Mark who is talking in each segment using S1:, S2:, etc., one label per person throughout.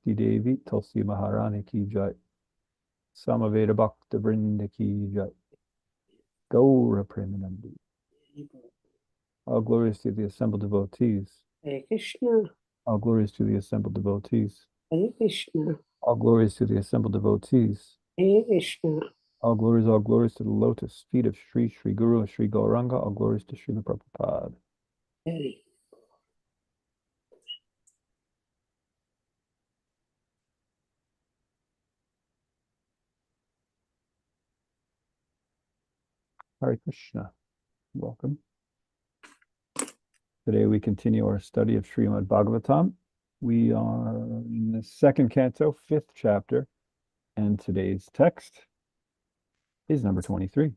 S1: Shakti Devi Tulsi Maharani ki jai. Samaveda Bhakta Vrinda ki jai. Gaura Premanandi. All glories to the assembled devotees.
S2: Hare Krishna.
S1: All glories to the assembled devotees.
S2: Hare Krishna.
S1: All glories to the assembled devotees.
S2: Hare Krishna.
S1: All glories to the lotus feet of Sri Guru and Sri Gauranga. All glories to Srila Prabhupada.
S2: Hare.
S1: Hare Krishna. Welcome. Today we continue our study of Srimad Bhagavatam. We are in the second canto, 5th chapter, and today's text is number 23.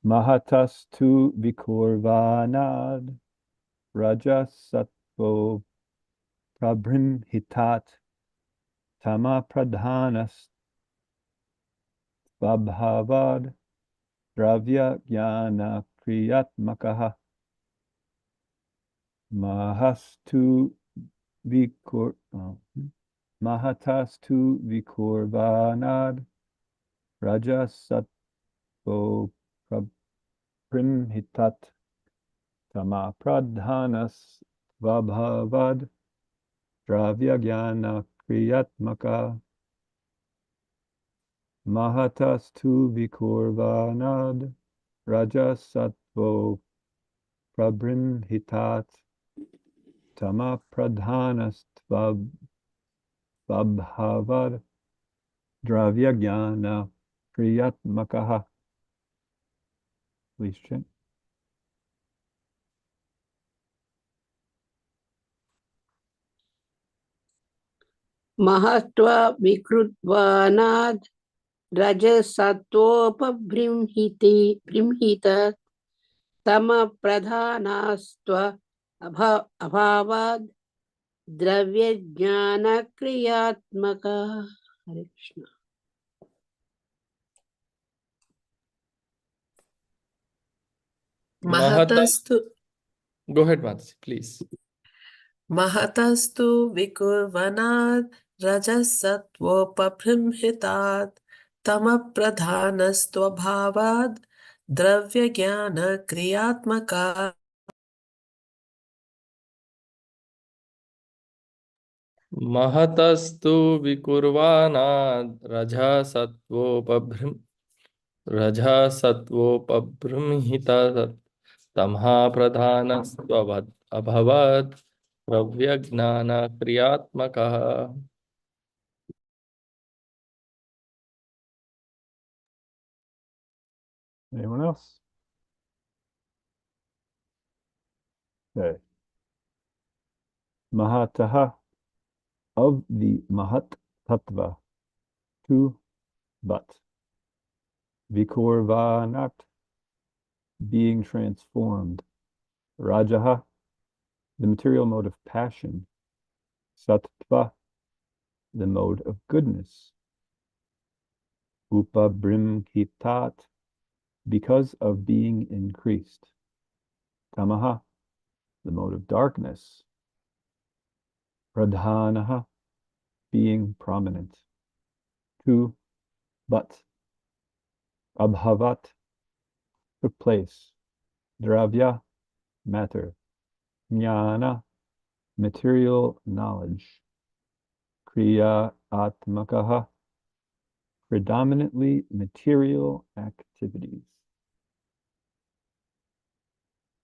S1: Mahatas tu vikurvanad rajasatvo prabrimhitat tama pradhanas vabhavad dravya jnana kriyatmakaha mahatas tu vikurvanad rajasatvo prabrimhitat tama pradhanas vabhavad dravya jnana kriyatmaka mahatas tu vikurvanad rajasatvo prabrimhitat tama pradhanas vabhavad dravya jnana kriyatmakaha. Please chant.
S2: Mahatva vikrutvanad rajasattvobrimhita tama pradhanastva abhavad dravya jnana kriyatmaka. Hare Krishna.
S3: Mahatastu. Go ahead, Mataji, please.
S4: Mahatastu vikurvanad rajasattvopabhrimhitat tamapradhanastvabhavad dravya jnana kriyatmaka.
S3: Mahatastu vikurvanad rajasattvopabhrimhitat tamha pradhanastvabhavad abhavad dravya jnana kriyatmakaha.
S1: Anyone else? Okay. Mahataha, of the Mahat Tattva, to but. Vikurvanat, being transformed. Rajaha, the material mode of passion. Sattva, the mode of goodness. Upabrimhitat, because of being increased. Tamaha, the mode of darkness. Pradhanaha, being prominent. To, but. Abhavat, took place. Dravya, matter. Jnana, material knowledge. Kriya atmakaha, predominantly material activities.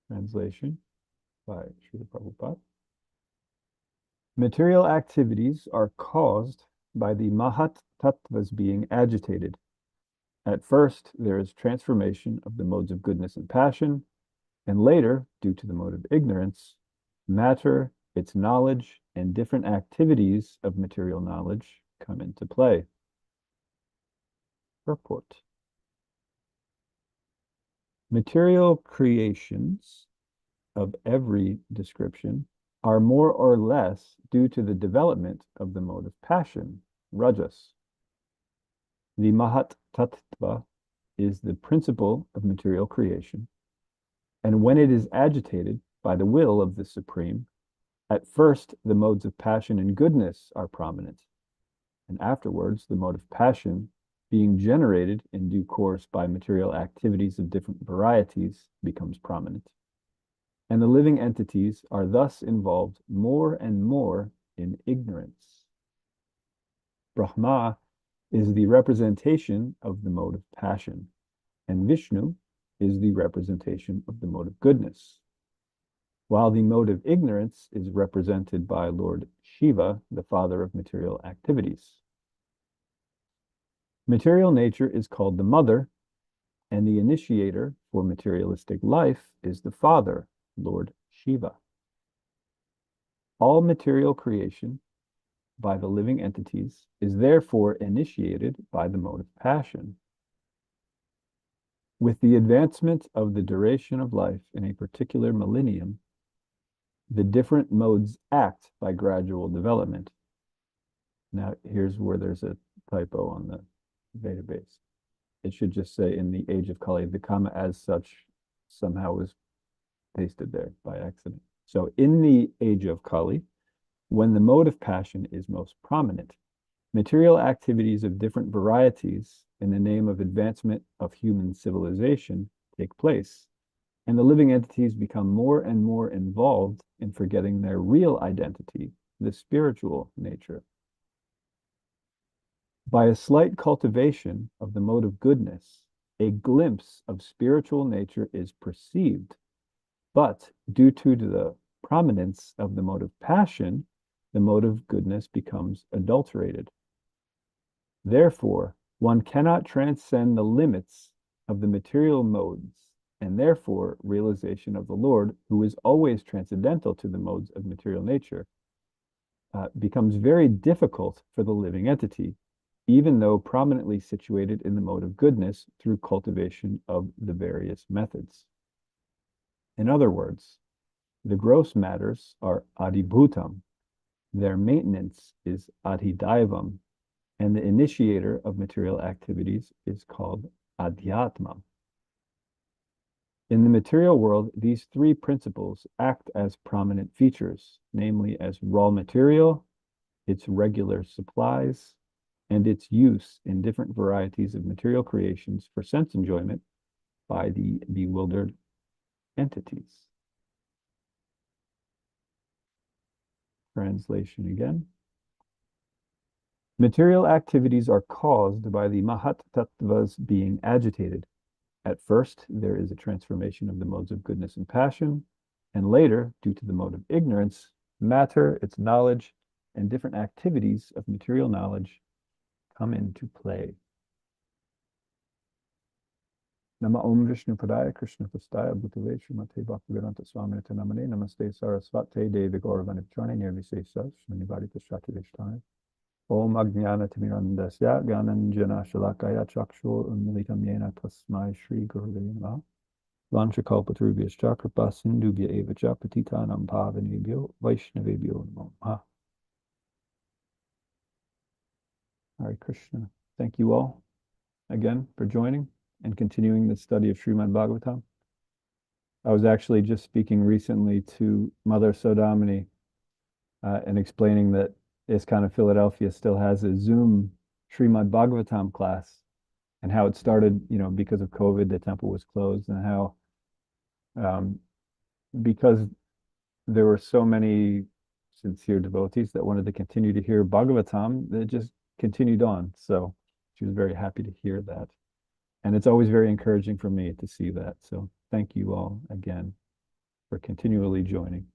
S1: Translation by Srila Prabhupada. Material activities are caused by the Mahat Tattvas being agitated. At first, there is transformation of the modes of goodness and passion, and later, due to the mode of ignorance, matter, its knowledge, and different activities of material knowledge come into play. Purport. Material creations of every description are more or less due to the development of the mode of passion, rajas. The Mahat Tattva is the principle of material creation, and when it is agitated by the will of the Supreme, At first, the modes of passion and goodness are prominent, and afterwards, the mode of passion, being generated in due course by material activities of different varieties, becomes prominent. And the living entities are thus involved more and more in ignorance. Brahma is the representation of the mode of passion, and Vishnu is the representation of the mode of goodness, while the mode of ignorance is represented by Lord Shiva, the father of material activities. Material nature is called the mother, and the initiator for materialistic life is the father, Lord Shiva. All material creation by the living entities is therefore initiated by the mode of passion. With the advancement of the duration of life in a particular millennium, the different modes act by gradual development. Now, here's where there's a typo on the database. It should just say in the age of Kali. The comma as such somehow was pasted there by accident. So in the age of Kali, when the mode of passion is most prominent, material activities of different varieties in the name of advancement of human civilization take place, and the living entities become more and more involved in forgetting their real identity, the spiritual nature. By a slight cultivation of the mode of goodness, a glimpse of spiritual nature is perceived, but due to the prominence of the mode of passion, the mode of goodness becomes adulterated. Therefore, one cannot transcend the limits of the material modes, and therefore realization of the Lord, who is always transcendental to the modes of material nature, becomes very difficult for the living entity, even though prominently situated in the mode of goodness through cultivation of the various methods. In other words, the gross matters are adibhutam, their maintenance is adhidaivam, and the initiator of material activities is called adhyatma. In the material world, these three principles act as prominent features, namely as raw material, its regular supplies, and its use in different varieties of material creations for sense enjoyment by the bewildered entities. Translation again. Material activities are caused by the Mahat Tattvas being agitated. At first, there is a transformation of the modes of goodness and passion, and later, due to the mode of ignorance, matter, its knowledge, and different activities of material knowledge come into play. Nama Om Vishnu Padaya Krishna Pastaya Bhutave Srimate Bhaktivedanta Swamini Namane Namaste Sarasvate Devi Gauravanipchani Nirvisesa Shanibhari Pashati Vishtani Om Ajnana Timirandasya Gyananjana Shalakaya Chakshur Unmilitam Yena Tasmai Shri Gurave Namaha Vanchakalpatarubhyascha Kripa Sindhubhya Eva Cha Patitanam Pavanebhyo Vaishnavebhyo Namo Namaha. Hare Krishna. Thank you all again for joining and continuing the study of Srimad Bhagavatam. I was actually just speaking recently to Mother Sodamini and explaining that ISKCON of Philadelphia still has a Zoom Srimad Bhagavatam class, and how it started, because of COVID, the temple was closed, and how because there were so many sincere devotees that wanted to continue to hear Bhagavatam, it just continued on. So she was very happy to hear that. And it's always very encouraging for me to see that. So thank you all again for continually joining.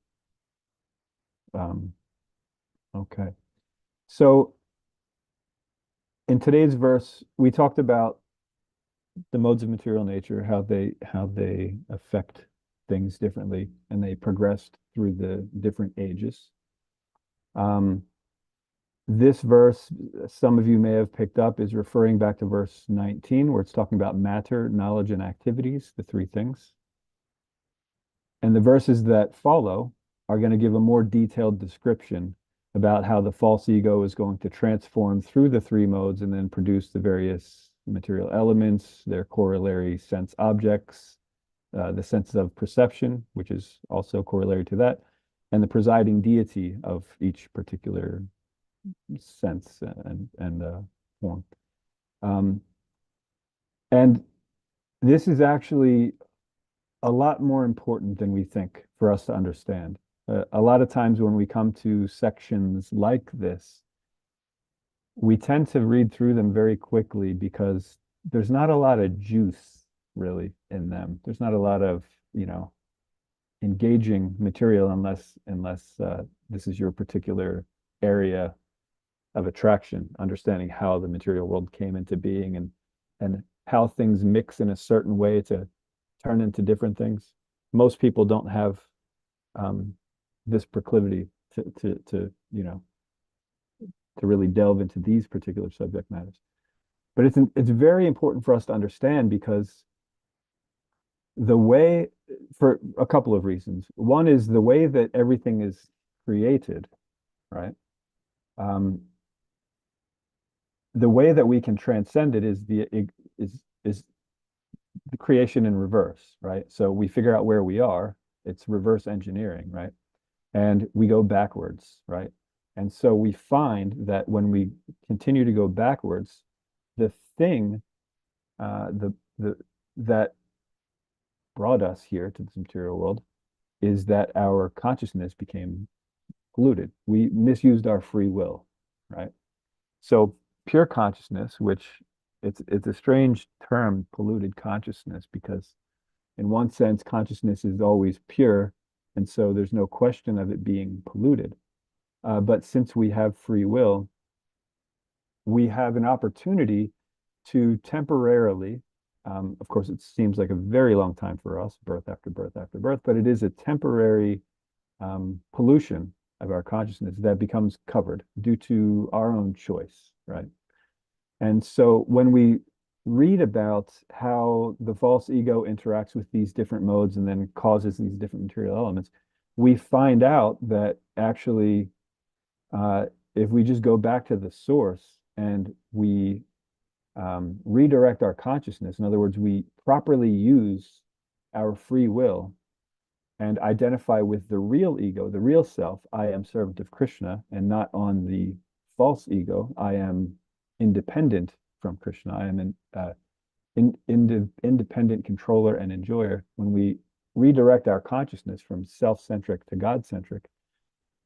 S1: Okay. So in today's verse, we talked about the modes of material nature, how they affect things differently, and they progressed through the different ages. This verse, some of you may have picked up, is referring back to verse 19, where it's talking about matter, knowledge, and activities, the three things. And the verses that follow are going to give a more detailed description about how the false ego is going to transform through the three modes and then produce the various material elements, their corollary sense objects, the sense of perception, which is also corollary to that, and the presiding deity of each particular sense and form. And this is actually a lot more important than we think for us to understand. A lot of times when we come to sections like this, we tend to read through them very quickly because there's not a lot of juice really in them. There's not a lot of, engaging material unless this is your particular area of attraction, understanding how the material world came into being and how things mix in a certain way to turn into different things. Most people don't have this proclivity to really delve into these particular subject matters. But it's very important for us to understand because the way, for a couple of reasons. One is the way that everything is created, right? The way that we can transcend it is the creation in reverse, right? So we figure out where we are. It's reverse engineering, right? And we go backwards, right? And so we find that when we continue to go backwards, the thing that brought us here to this material world is that our consciousness became polluted. We misused our free will, right? So pure consciousness, which it's a strange term, polluted consciousness, because in one sense, consciousness is always pure, and so there's no question of it being polluted. But since we have free will, we have an opportunity to temporarily, of course, it seems like a very long time for us, birth after birth after birth, but it is a temporary pollution of our consciousness that becomes covered due to our own choice, right? And so when we read about how the false ego interacts with these different modes and then causes these different material elements, we find out that actually, if we just go back to the source and we redirect our consciousness, in other words, we properly use our free will and identify with the real ego, the real self, I am servant of Krishna, and not on the false ego, I am independent from Krishna, I am an independent controller and enjoyer. When we redirect our consciousness from self-centric to God-centric,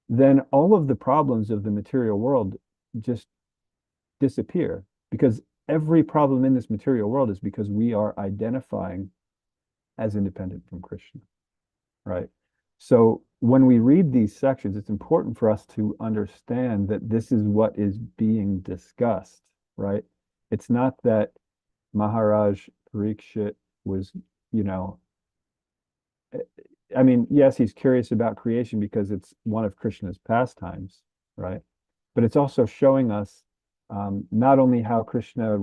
S1: then all of the problems of the material world just disappear, because every problem in this material world is because we are identifying as independent from Krishna, right? So when we read these sections, it's important for us to understand that this is what is being discussed, right? It's not that Maharaj Parikshit was, I mean, yes, he's curious about creation because it's one of Krishna's pastimes, right? But it's also showing us not only how Krishna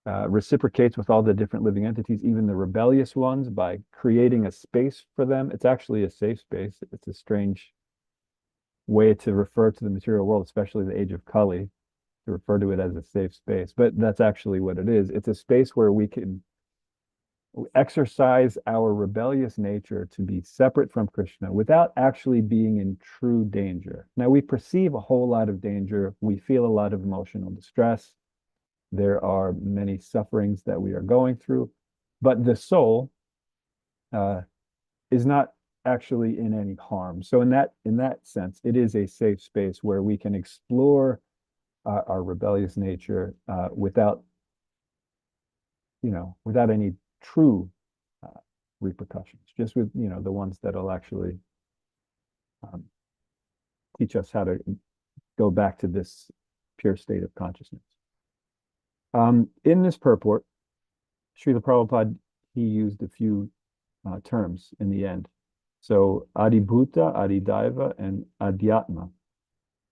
S1: reciprocates with all the different living entities, even the rebellious ones, by creating a space for them. It's actually a safe space. It's a strange way to refer to the material world, especially the age of Kali, to refer to it as a safe space. But that's actually what it is. It's a space where we can exercise our rebellious nature to be separate from Krishna without actually being in true danger. Now, we perceive a whole lot of danger. We feel a lot of emotional distress. There are many sufferings that we are going through, but the soul is not actually in any harm. So in that sense, it is a safe space where we can explore our rebellious nature without any true repercussions, just with the ones that'll actually teach us how to go back to this pure state of consciousness. In this purport, Srila Prabhupada, he used a few terms in the end. So Adibhuta, Adidaiva, and Adhyatma.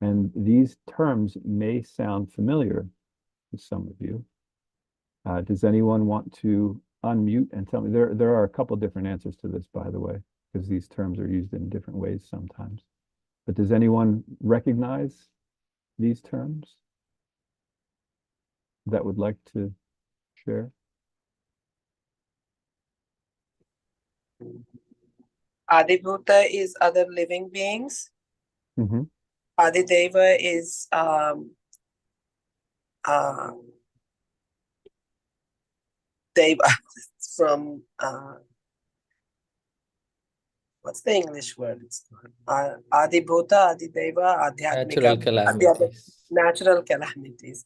S1: And these terms may sound familiar to some of you. Does anyone want to unmute and tell me? There are a couple different answers to this, by the way, because these terms are used in different ways sometimes. But does anyone recognize these terms that would like to share?
S5: Adibhuta is other living beings.
S1: Mm-hmm.
S5: Adideva is Deva from what's the English word? Adibhuta, Adideva,
S3: Natural
S5: Adhyatmika,
S3: calamities.
S5: natural calamities.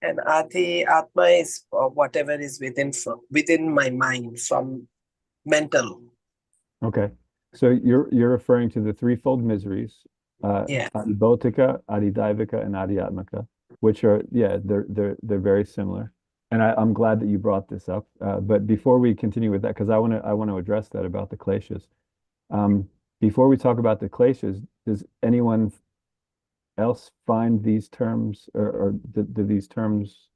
S5: And Adi Atma is whatever is within my mind from mental.
S1: Okay. So you're referring to the threefold miseries,
S5: Yeah.
S1: Adibhotika, Adidaivika, and Adhyatmika, which are, yeah, they're very similar. And I'm glad that you brought this up. But before we continue with that, because I want to address that about the kleshas. Before we talk about the kleshas, does anyone else find these terms, or do these terms,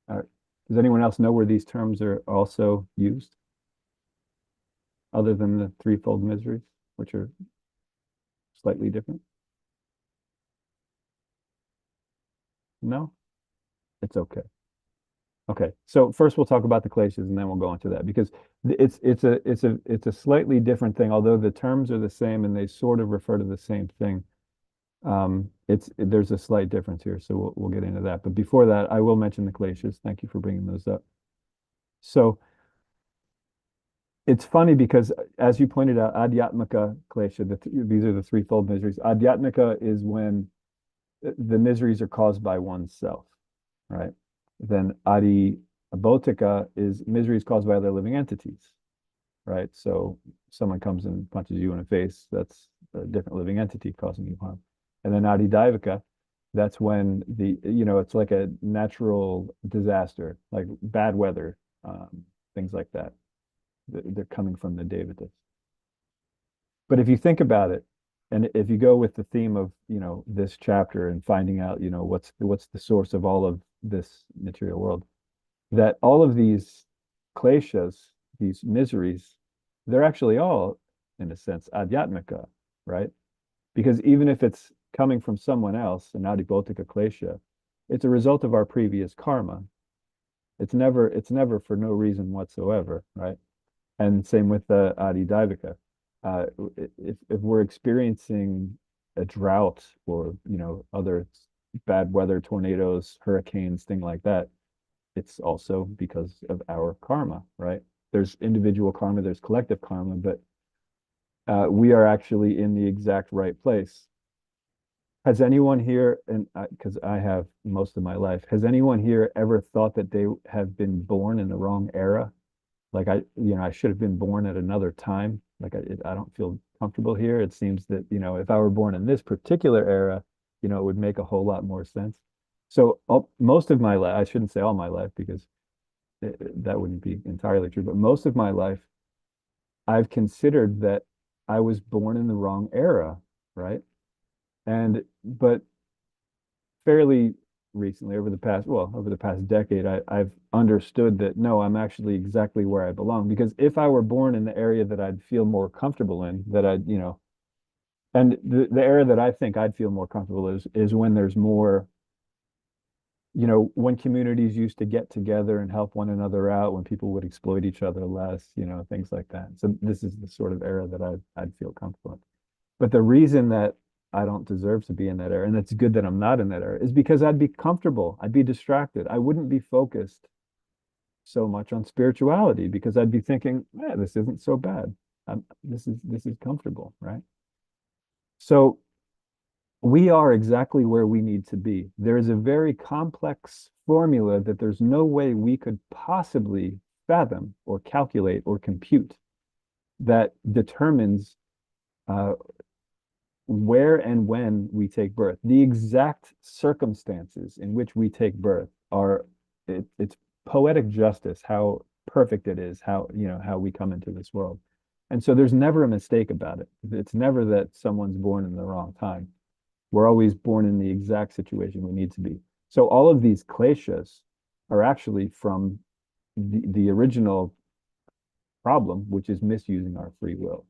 S1: does anyone else know where these terms are also used, other than the threefold miseries, which are slightly different? No? It's okay. Okay, so first we'll talk about the kleshas and then we'll go into that, because it's a slightly different thing, although the terms are the same and they sort of refer to the same thing. There's a slight difference here, so we'll get into that. But before that, I will mention the kleshas. Thank you for bringing those up. So it's funny because, as you pointed out, Adhyatmika klesha, these are the threefold miseries. Adhyatmika is when the miseries are caused by oneself, right? Then Adibhotika is miseries caused by other living entities, right? So someone comes and punches you in the face, that's a different living entity causing you harm. And then Adidaivika, that's when it's like a natural disaster, like bad weather, things like that. They're coming from the Devatas. But if you think about it, and if you go with the theme of, this chapter and finding out, what's the source of all of this material world, that all of these kleshas, these miseries, they're actually all, in a sense, adhyatmika, right? Because even if it's coming from someone else, an adibhotika klesha, it's a result of our previous karma. It's never for no reason whatsoever, right? And same with the Adidaivika. If we're experiencing a drought or other bad weather, tornadoes, hurricanes, thing like that, it's also because of our karma, right? There's individual karma, there's collective karma, but we are actually in the exact right place. Has anyone here, and because I have most of my life, has anyone here ever thought that they have been born in the wrong era? Like I should have been born at another time. Like I don't feel comfortable here. It seems that, if I were born in this particular era, it would make a whole lot more sense. So most of my life, I shouldn't say all my life because that wouldn't be entirely true, but most of my life, I've considered that I was born in the wrong era, right? But fairly recently, over the past decade, I've understood that no, I'm actually exactly where I belong. Because if I were born in the area that I'd feel more comfortable in, and the area that I think I'd feel more comfortable is when there's more, when communities used to get together and help one another out, when people would exploit each other less, things like that. So this is the sort of era that I'd feel comfortable in. But the reason that I don't deserve to be in that era, and it's good that I'm not in that era, is because I'd be comfortable. I'd be distracted. I wouldn't be focused so much on spirituality because I'd be thinking, this isn't so bad. This is comfortable, right? So we are exactly where we need to be. There is a very complex formula that there's no way we could possibly fathom or calculate or compute that determines where and when we take birth. The exact circumstances in which we take birth it's poetic justice how perfect it is, how we come into this world. And so there's never a mistake about it. It's never that someone's born in the wrong time. We're always born in the exact situation we need to be. So all of these kleshas are actually from the original problem, which is misusing our free will.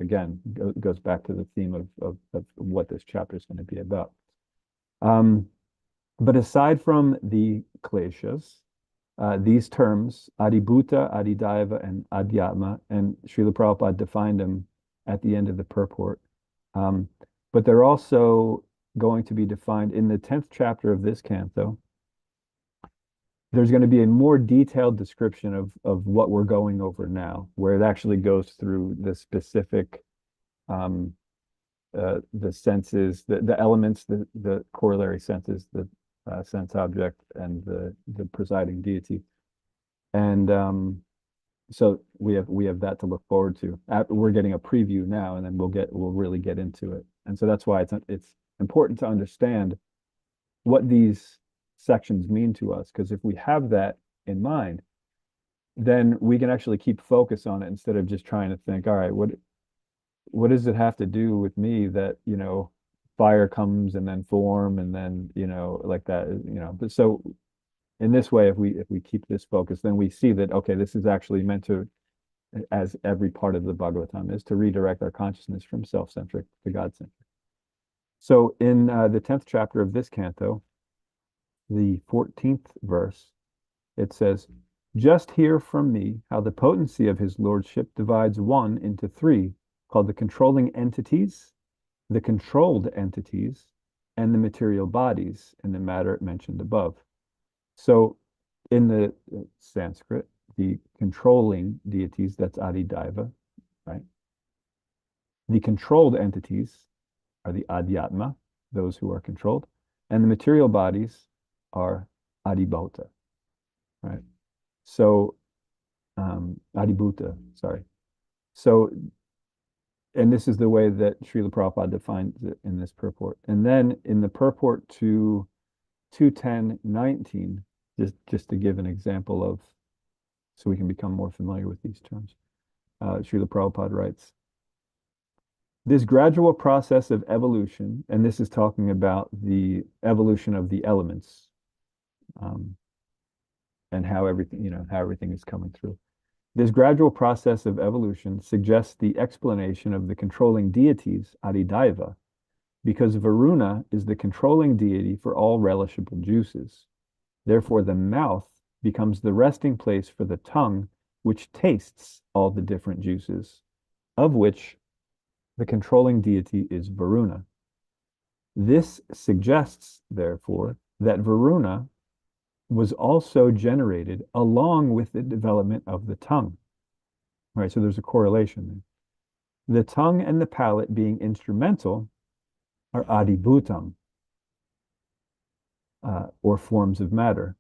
S1: Again, goes back to the theme of what this chapter is going to be about. But aside from the kleshas, these terms, adibhuta, adidaiva, and adhyatma, and Srila Prabhupada defined them at the end of the purport. But they're also going to be defined in the 10th chapter of this canto. There's going to be a more detailed description of what we're going over now, where it actually goes through the specific the senses, the elements, the corollary senses, the sense object, and the presiding deity. And so we have that to look forward to. We're getting a preview now, and then we'll really get into it. And so that's why it's important to understand what these sections mean to us, because if we have that in mind, then we can actually keep focus on it instead of just trying to think, all right, what does it have to do with me that, fire comes and then form and then, like that, but so in this way, if we keep this focus, then we see that, okay, this is actually meant to, as every part of the Bhagavatam is, to redirect our consciousness from self-centric to God-centric. So in the 10th chapter of this canto, the 14th verse, it says, "Just hear from me how the potency of his lordship divides one into three, called the controlling entities, the controlled entities, and the material bodies in the matter mentioned above." So in the Sanskrit, the controlling deities, that's Adidaiva, right? The controlled entities are the Adhyatma, those who are controlled, and the material bodies are Adibhauta, right? So, Adibhuta, sorry. So, and this is the way that Srila Prabhupada defines it in this purport. And then in the purport to 210.19, just to give an example of, so we can become more familiar with these terms, Srila Prabhupada writes, "This gradual process of evolution," and this is talking about the evolution of the elements, and how everything is coming through. "This gradual process of evolution suggests the explanation of the controlling deities, Adidaiva, because Varuna is the controlling deity for all relishable juices. Therefore, the mouth becomes the resting place for the tongue, which tastes all the different juices, of which the controlling deity is Varuna. This suggests, therefore, that Varuna was also generated along with the development of the tongue." Right, so there's a correlation there. "The tongue and the palate being instrumental are adibhutam, or forms of matter.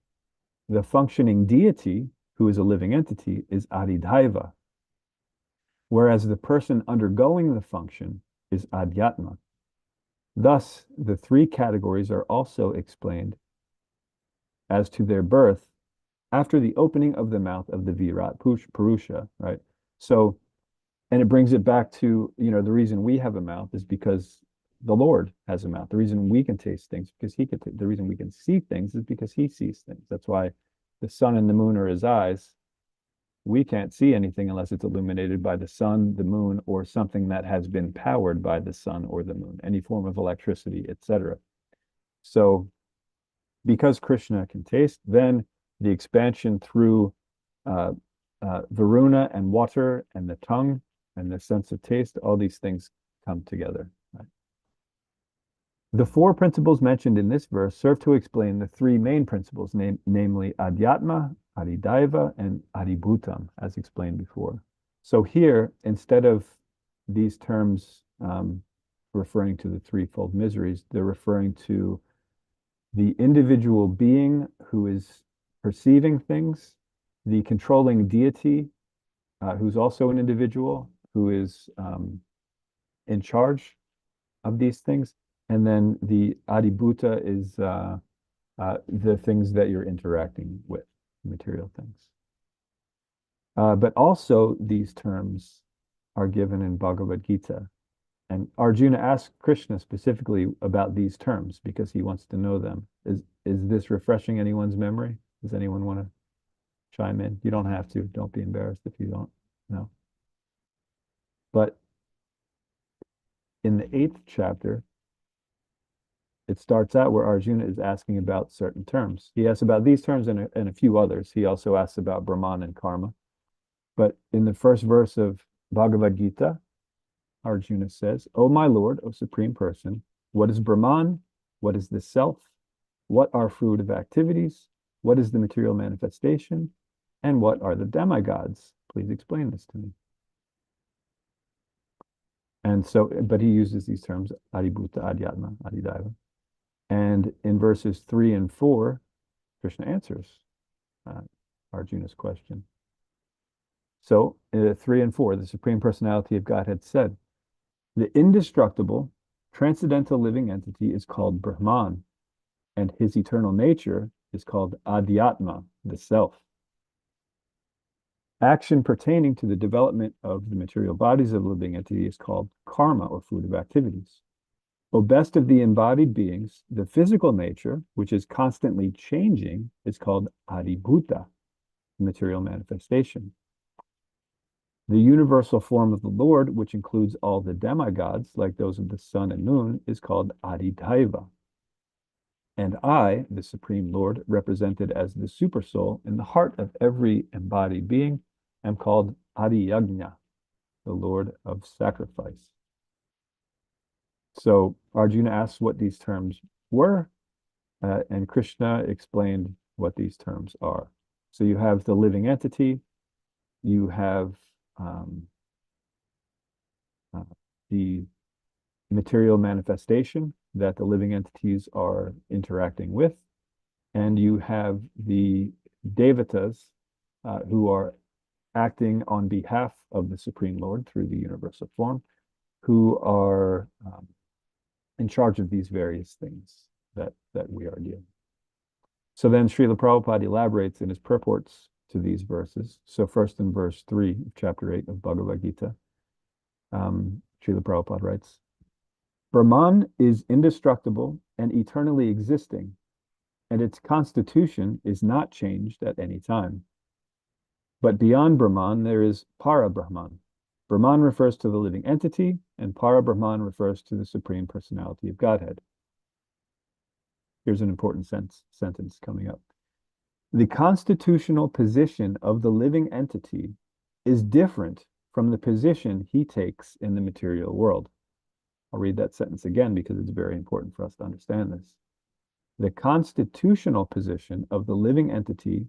S1: The functioning deity, who is a living entity, is adidaiva, whereas the person undergoing the function is adhyatma. Thus, the three categories are also explained as to their birth after the opening of the mouth of the Virat Purusha," right? So, and it brings it back to, the reason we have a mouth is because the Lord has a mouth. The reason we can taste things because the reason we can see things is because he sees things. That's why the sun and the moon are his eyes. We can't see anything unless it's illuminated by the sun, the moon, or something that has been powered by the sun or the moon, any form of electricity, etc. So, because Krishna can taste, then the expansion through Varuna and water and the tongue and the sense of taste, all these things come together. Right? The four principles mentioned in this verse serve to explain the three main principles, namely Adhyatma, Adidaiva, and Adibhutam, as explained before. So here, instead of these terms referring to the threefold miseries, they're referring to the individual being who is perceiving things, the controlling deity, who's also an individual, who is in charge of these things, and then the adibhuta is the things that you're interacting with, material things. But also these terms are given in Bhagavad Gita. And Arjuna asked Krishna specifically about these terms because he wants to know them. Is this refreshing anyone's memory? Does anyone want to chime in? You don't have to. Don't be embarrassed if you don't know. But in the 8th chapter, it starts out where Arjuna is asking about certain terms. He asks about these terms and a few others. He also asks about Brahman and karma. But in the first verse of Bhagavad Gita, Arjuna says, O my Lord, O Supreme Person, what is Brahman? What is the self? What are fruitive activities? What is the material manifestation? And what are the demigods? Please explain this to me. And so, but he uses these terms, Adibhuta, Adhyatma, Adidaiva. And in verses 3 and 4, Krishna answers Arjuna's question. So, 3 and 4, the Supreme Personality of Godhead said, the indestructible, transcendental living entity is called Brahman, and his eternal nature is called Adhyatma, the self. Action pertaining to the development of the material bodies of the living entity is called karma, or fruitive activities. O best of the embodied beings, the physical nature, which is constantly changing, is called adibhuta, material manifestation. The universal form of the Lord, which includes all the demigods, like those of the sun and moon, is called adidaiva. And I, the Supreme Lord, represented as the supersoul in the heart of every embodied being, am called Adiyagnya, the Lord of sacrifice. So Arjuna asks what these terms were, and Krishna explained what these terms are. So you have the living entity, you have the material manifestation that the living entities are interacting with, and you have the devatas who are acting on behalf of the Supreme Lord through the universal form, who are in charge of these various things that we are doing. So then Srila Prabhupada elaborates in his purports to these verses. So first in verse 3 of chapter 8 of Bhagavad Gita, Srila Prabhupada writes, Brahman is indestructible and eternally existing, and its constitution is not changed at any time. But beyond Brahman, there is Para-Brahman. Brahman refers to the living entity, and Para-Brahman refers to the Supreme Personality of Godhead. Here's an important sentence coming up. The constitutional position of the living entity is different from the position he takes in the material world. I'll read that sentence again because it's very important for us to understand this. The constitutional position of the living entity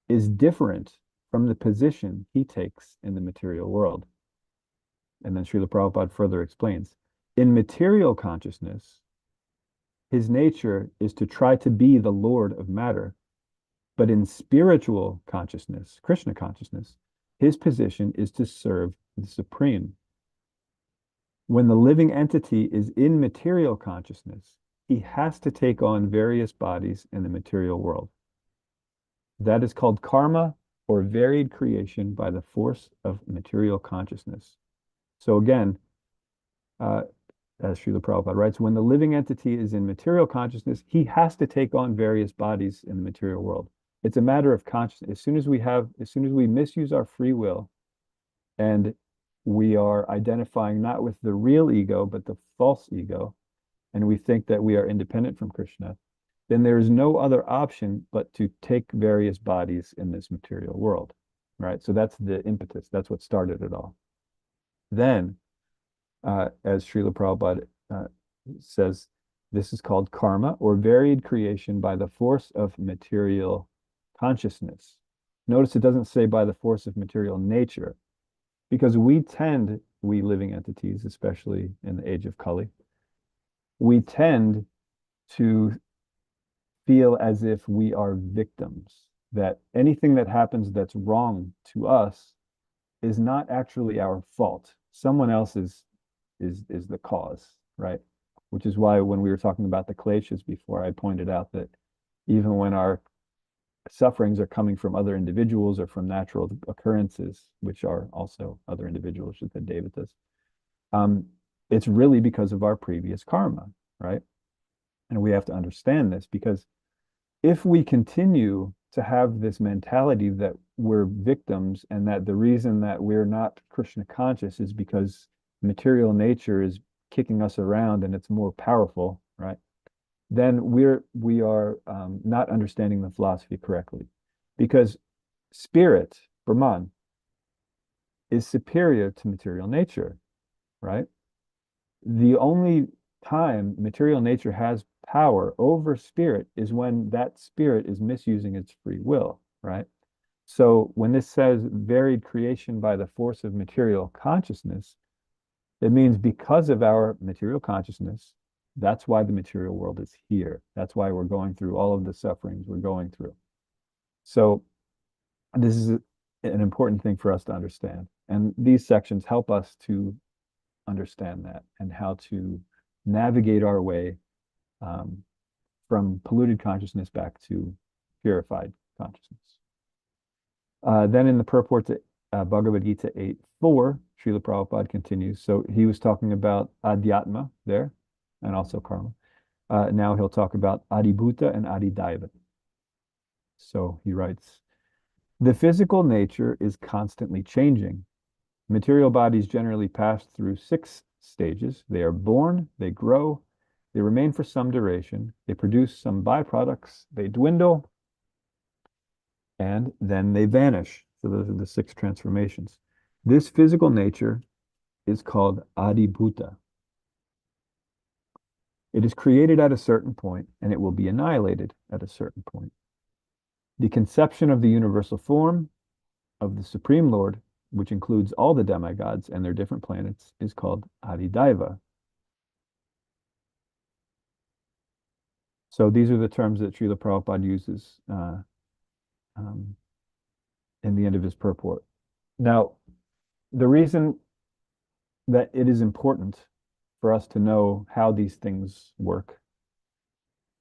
S1: is different from the position he takes in the material world. And then Srila Prabhupada further explains, in material consciousness, his nature is to try to be the Lord of matter, but in spiritual consciousness, Krishna consciousness, his position is to serve the Supreme. When the living entity is in material consciousness, he has to take on various bodies in the material world. That is called karma, or varied creation by the force of material consciousness. So again, as Srila Prabhupada writes, when the living entity is in material consciousness, he has to take on various bodies in the material world. It's a matter of consciousness. As soon as we misuse our free will, and we are identifying not with the real ego, but the false ego, and we think that we are independent from Krishna, then there is no other option but to take various bodies in this material world, right? So that's the impetus. That's what started it all. Then, as Srila Prabhupada says, this is called karma, or varied creation by the force of material consciousness. Notice it doesn't say by the force of material nature, because we living entities, especially in the age of Kali, we tend to feel as if we are victims, that anything that happens that's wrong to us is not actually our fault. Someone else is the cause, right? Which is why when we were talking about the kleshas before, I pointed out that even when our sufferings are coming from other individuals or from natural occurrences, which are also other individuals, the devatas, it's really because of our previous karma, right? And we have to understand this, because if we continue to have this mentality that we're victims and that the reason that we're not Krishna conscious is because material nature is kicking us around and it's more powerful, right? Then we are not understanding the philosophy correctly, because spirit, Brahman, is superior to material nature, right? the only time material nature has power over spirit is when that spirit is misusing its free will, right? So when this says varied creation by the force of material consciousness, it means because of our material consciousness, that's why the material world is here. That's why we're going through all of the sufferings we're going through. So this is an important thing for us to understand. And these sections help us to understand that and how to navigate our way from polluted consciousness back to purified consciousness. Then in the purport to Bhagavad Gita 8:4, Srila Prabhupada continues. So he was talking about adhyatma there and also karma. Now he'll talk about adibhuta and adidaiva. So he writes, the physical nature is constantly changing. Material bodies generally pass through 6 stages. They are born, they grow, they remain for some duration, they produce some byproducts, they dwindle, and then they vanish. So those are the 6 transformations. This physical nature is called adibhuta. It is created at a certain point, and it will be annihilated at a certain point. The conception of the universal form of the Supreme Lord, which includes all the demigods and their different planets, is called adidaiva. So these are the terms that Srila Prabhupada uses in the end of his purport. Now, the reason that it is important for us to know how these things work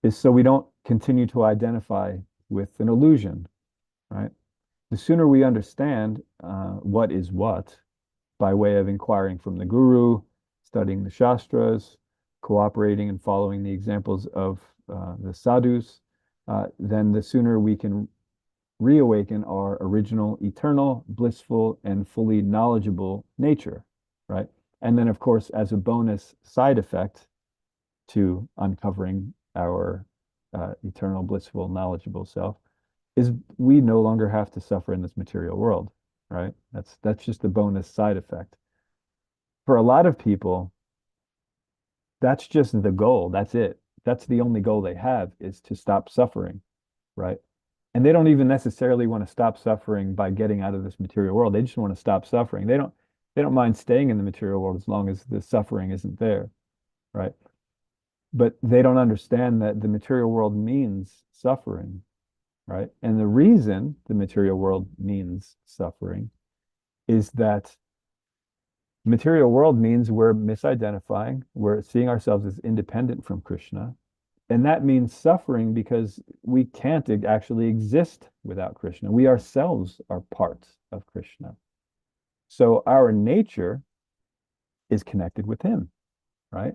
S1: is so we don't continue to identify with an illusion, right? The sooner we understand what is what by way of inquiring from the Guru, studying the Shastras, cooperating and following the examples of the sadhus, then the sooner we can reawaken our original, eternal, blissful, and fully knowledgeable nature, right? And then, of course, as a bonus side effect to uncovering our eternal, blissful, knowledgeable self, is we no longer have to suffer in this material world, right? That's just a bonus side effect. For a lot of people, that's just the goal. That's it. That's the only goal they have, is to stop suffering, right? And they don't even necessarily want to stop suffering by getting out of this material world. They just want to stop suffering. They don't mind staying in the material world as long as the suffering isn't there, right? But they don't understand that the material world means suffering, right? And the reason the material world means suffering is that material world means we're misidentifying, we're seeing ourselves as independent from Krishna. And that means suffering because we can't actually exist without Krishna. We ourselves are part of Krishna. So our nature is connected with him, right?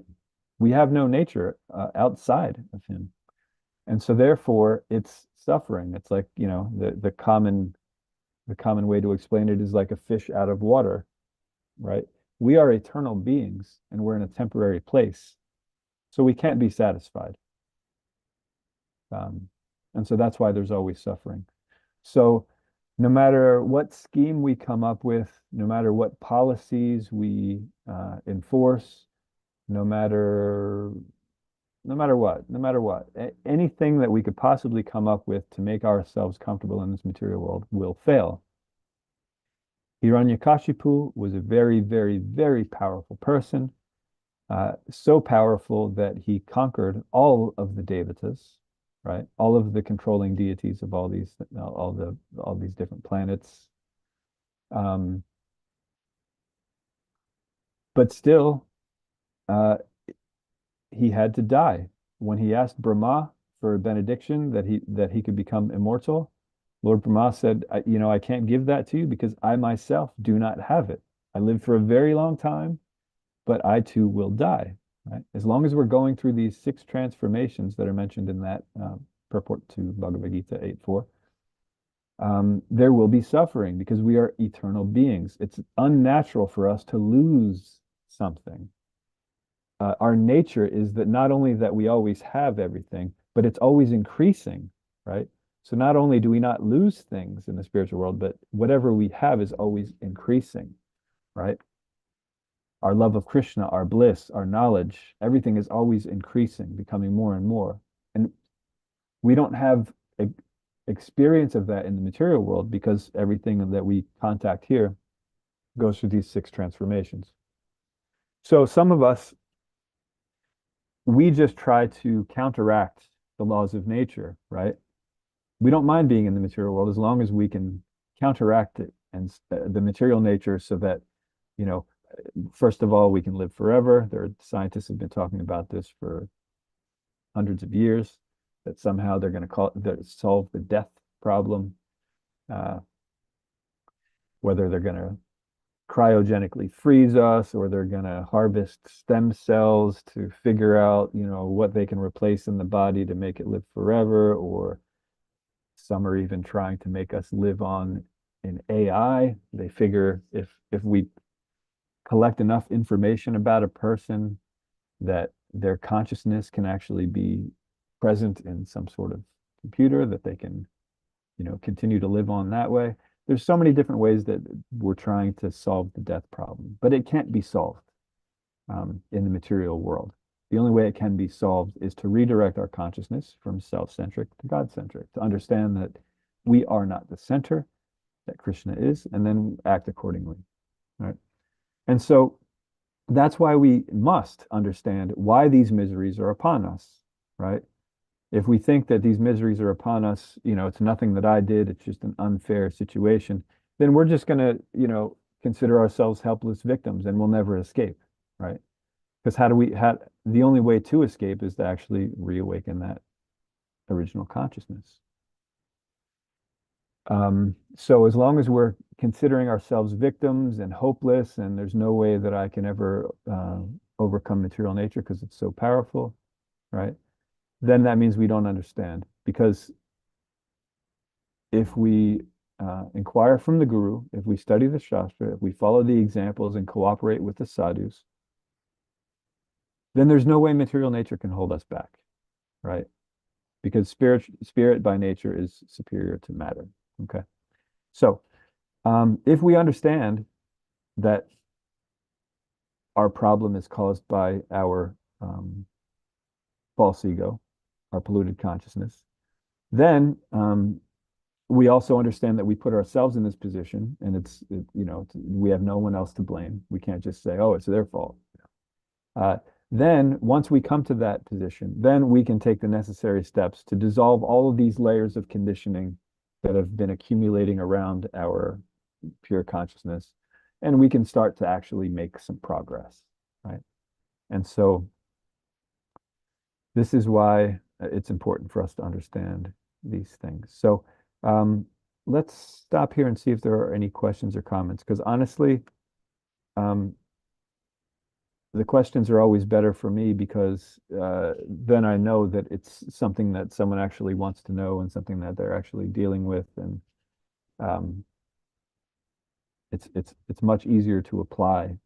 S1: We have no nature outside of him. And so therefore it's suffering. It's like, the common way to explain it is like a fish out of water, right? We are eternal beings and we're in a temporary place. So we can't be satisfied. And so that's why there's always suffering. So no matter what scheme we come up with, no matter what policies we enforce, no matter what, anything that we could possibly come up with to make ourselves comfortable in this material world will fail. Hiranyakashipu was a very, very, very powerful person, so powerful that he conquered all of the devatas, right? All of the controlling deities of all these different planets. But still, he had to die. When he asked Brahma for a benediction that he could become immortal, Lord Brahma said, I can't give that to you because I myself do not have it. I lived for a very long time, but I too will die. Right? As long as we're going through these 6 transformations that are mentioned in that purport to Bhagavad Gita 8:4, there will be suffering because we are eternal beings. It's unnatural for us to lose something. Our nature is that not only that we always have everything, but it's always increasing, right? So not only do we not lose things in the spiritual world, but whatever we have is always increasing, right? our love of Krishna, our bliss, our knowledge, everything is always increasing, becoming more and more. And we don't have experience of that in the material world because everything that we contact here goes through these 6 transformations. So some of us, we just try to counteract the laws of nature, right? We don't mind being in the material world as long as we can counteract it and the material nature so that, you know, first of all, we can live forever. Scientists have been talking about this for hundreds of years, that somehow they're going to solve the death problem, whether they're going to cryogenically freeze us or they're going to harvest stem cells to figure out, you know, what they can replace in the body to make it live forever, or some are even trying to make us live on in AI. They figure if we collect enough information about a person that their consciousness can actually be present in some sort of computer that they can, you know, continue to live on that way. There's so many different ways that we're trying to solve the death problem, but it can't be solved in the material world. The only way it can be solved is to redirect our consciousness from self-centric to God-centric, to understand that we are not the center, that Krishna is, and then act accordingly. Right? And so that's why we must understand why these miseries are upon us, right? If we think that these miseries are upon us, you know, it's nothing that I did, it's just an unfair situation, then we're just going to, you know, consider ourselves helpless victims and we'll never escape, right? Because the only way to escape is to actually reawaken that original consciousness. So as long as we're considering ourselves victims and hopeless, and there's no way that I can ever overcome material nature because it's so powerful, right? Then that means we don't understand. Because if we inquire from the Guru, if we study the Shastra, if we follow the examples and cooperate with the sadhus, then there's no way material nature can hold us back, right? Because spirit by nature is superior to matter, okay? So if we understand that our problem is caused by our false ego, our polluted consciousness, then we also understand that we put ourselves in this position, and we have no one else to blame. We can't just say, oh, it's their fault. Then once we come to that position, then we can take the necessary steps to dissolve all of these layers of conditioning that have been accumulating around our pure consciousness, and we can start to actually make some progress, right? And so this is why it's important for us to understand these things. So let's stop here and see if there are any questions or comments, because honestly, the questions are always better for me, because then I know that it's something that someone actually wants to know and something that they're actually dealing with, and it's much easier to apply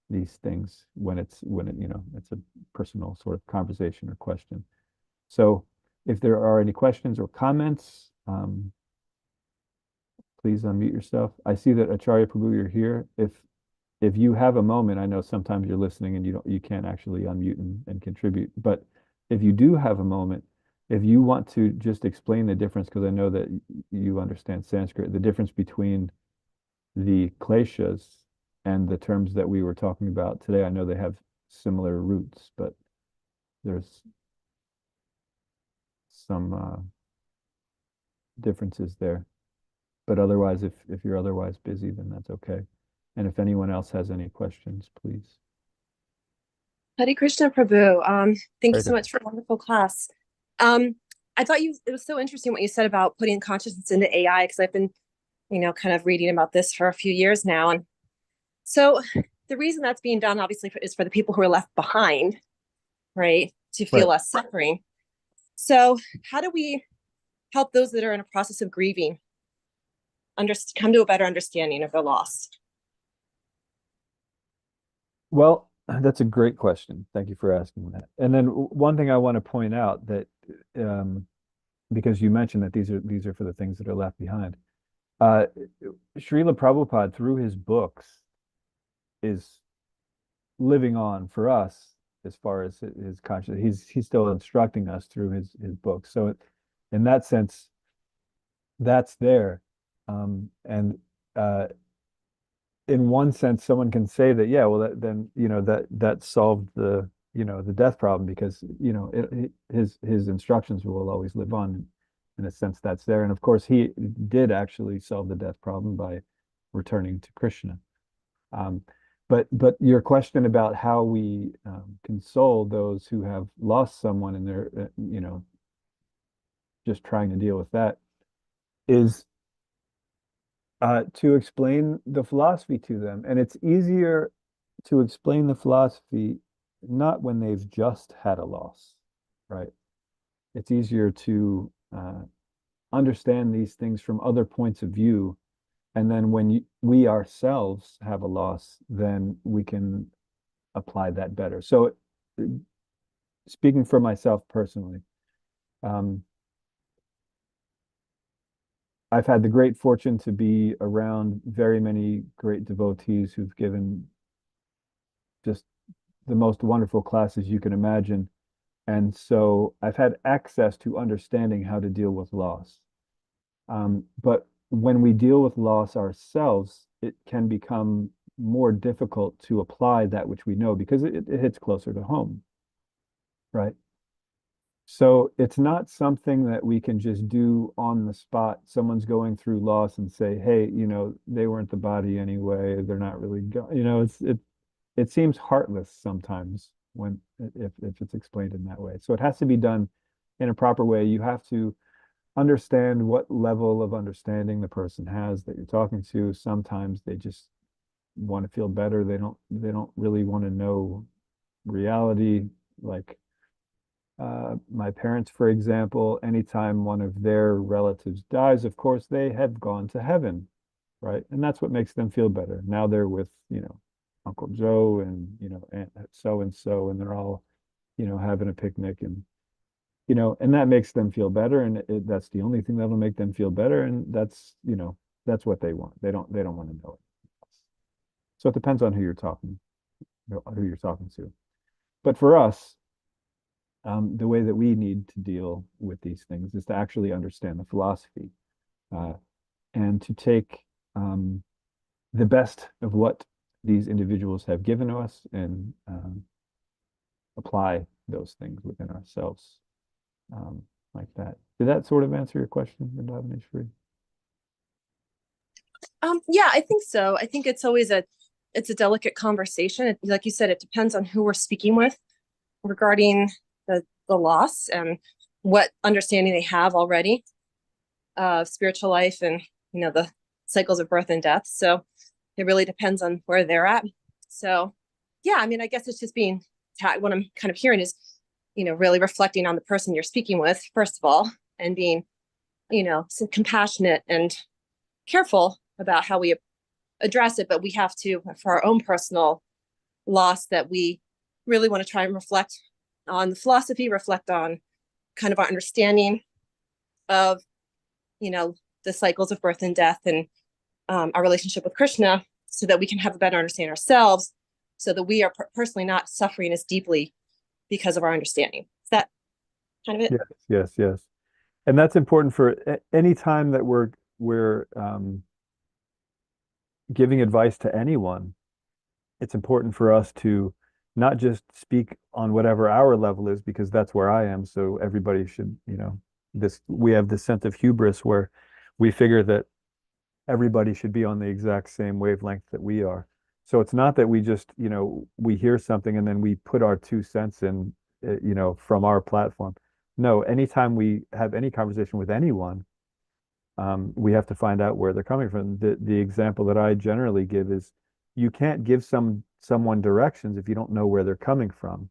S1: these things when it's a personal sort of conversation or question. So if there are any questions or comments, please unmute yourself. I see that Acharya Prabhu, you're here. If you have a moment, I know sometimes you're listening and you can't actually unmute and contribute, but if you do have a moment, if you want to just explain the difference, because I know that you understand Sanskrit, the difference between the kleshas and the terms that we were talking about today. I know they have similar roots, but there's some differences there. But otherwise, if you're otherwise busy, then that's okay. And if anyone else has any questions, please.
S6: Hare Krishna Prabhu. Thank you
S1: Hare
S6: so much for a wonderful class. I thought it was so interesting what you said about putting consciousness into AI, because I've been, kind of reading about this for a few years now. And so the reason that's being done, obviously, is for the people who are left behind, right? To feel
S1: Right.
S6: less suffering. So how do we help those that are in a process of grieving come to a better understanding of their loss?
S1: Well, that's a great question. Thank you for asking that. And then one thing I want to point out that because you mentioned that these are for the things that are left behind. Srila Prabhupada, through his books, is living on for us as far as his conscience. He's still instructing us through his books. So in that sense, that's there. And in one sense, someone can say that, yeah, well, then that solved the death problem, because his instructions will always live on. In a sense, that's there. And of course, he did actually solve the death problem by returning to Krishna. But your question about how we console those who have lost someone and they're just trying to deal with that, is to explain the philosophy to them. And it's easier to explain the philosophy not when they've just had a loss, right? It's easier to understand these things from other points of view. And then when we ourselves have a loss, then we can apply that better. So speaking for myself personally, I've had the great fortune to be around very many great devotees who've given just the most wonderful classes you can imagine. And so I've had access to understanding how to deal with loss. But when we deal with loss ourselves, it can become more difficult to apply that which we know, because it hits closer to home, right? So it's not something that we can just do on the spot. Someone's going through loss and say, hey, they weren't the body anyway. They're not really it seems heartless sometimes when if it's explained in that way. So it has to be done in a proper way. You have to understand what level of understanding the person has that you're talking to. Sometimes they just want to feel better. They don't really want to know reality. Like my parents, for example, anytime one of their relatives dies, of course, they have gone to heaven, right? And that's what makes them feel better. Now they're with, Uncle Joe and, Aunt so and so, and they're all, having a picnic, and that makes them feel better. And that's the only thing that'll make them feel better. And that's what they want. They don't want to know it. So it depends on who you're talking to. But for us, the way that we need to deal with these things is to actually understand the philosophy, and to take the best of what these individuals have given us and apply those things within ourselves, like that. Did that sort of answer your question, Vrindavaneshwari?
S6: Yeah, I think so. I think it's always it's a delicate conversation. Like you said, it depends on who we're speaking with regarding the loss and what understanding they have already of spiritual life and the cycles of birth and death. So it really depends on where they're at. So yeah, I mean, I guess it's just what I'm kind of hearing is really reflecting on the person you're speaking with, first of all, and being so compassionate and careful about how we address it. But we have to, for our own personal loss, that we really want to try and reflect on the philosophy, reflect on kind of our understanding of, the cycles of birth and death, and our relationship with Krishna, so that we can have a better understanding ourselves, so that we are personally not suffering as deeply because of our understanding. Is that kind of it?
S1: Yes. And that's important for any time that we're giving advice to anyone. It's important for us to not just speak on whatever our level is, because that's where I am. So everybody should, we have this sense of hubris where we figure that everybody should be on the exact same wavelength that we are. So it's not that we just, we hear something and then we put our 2 cents in, from our platform. No, anytime we have any conversation with anyone, we have to find out where they're coming from. The example that I generally give is, you can't give someone directions if you don't know where they're coming from,